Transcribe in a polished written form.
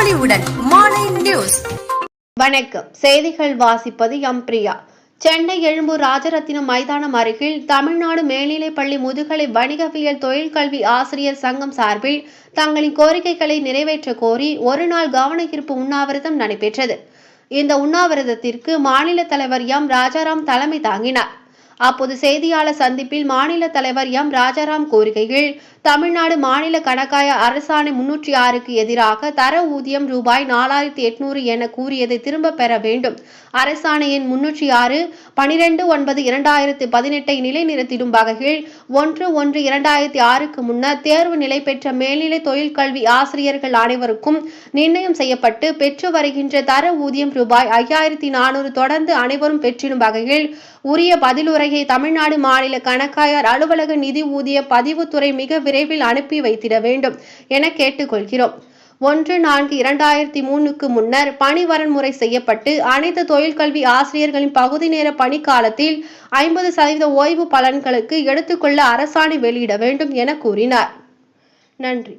அறிவுடன் மாலை நியூஸ். வணக்கம். செய்திகள் வாசிப்பது எம் பிரியா. சென்னை எழும்பூர் ராஜரத்தினம் மைதானம் அருகில் தமிழ்நாடு மேல்நிலைப்பள்ளி முதுகலை வணிகவியல் தொழிற்கல்வி ஆசிரியர் சங்கம் சார்பில் தங்களின் கோரிக்கைகளை நிறைவேற்ற கோரி ஒருநாள் கவனஈர்ப்பு உண்ணாவிரதம் நடைபெற்றது. இந்த உண்ணாவிரதத்திற்கு மாநில தலைவர் எம் ராஜாராம் தலைமை தாங்கினார். அப்போது செய்தியாளர் சந்திப்பில் மாநில தலைவர் எம் ராஜாராம் கூறுகையில், தமிழ்நாடு மாநில கணக்காய அரசாணை 306க்கு எதிராக தர ஊதியம் ரூபாய் 4800 என கூறியதை திரும்ப பெற வேண்டும். அரசாணை எண் 306 12/9/2018 நிலைநிறுத்திடும் வகையில் 1/1/2006க்கு முன்னர் தேர்வு நிலை பெற்ற மேல்நிலை தொழிற்கல்வி ஆசிரியர்கள் அனைவருக்கும் நிர்ணயம் செய்யப்பட்டு பெற்று வருகின்ற தர ஊதியம் ரூபாய் 5400 தொடர்ந்து அனைவரும் பெற்றிடும் வகையில் உரிய பதிலுரையை தமிழ்நாடு மாநில கணக்காயர் அலுவலக நிதி ஊதிய பதிவுத்துறை மிக விரைவில் அனுப்பி வைத்திட வேண்டும் என கேட்டுக்கொள்கிறோம். 1/4/2003க்கு முன்னர் பணி வரன்முறை செய்யப்பட்டு அனைத்து தொழிற்கல்வி ஆசிரியர்களின் பகுதி நேர பணிக்காலத்தில் 50% ஓய்வு பலன்களுக்கு எடுத்துக்கொள்ள அரசாணை வெளியிட வேண்டும் என கூறினார். நன்றி.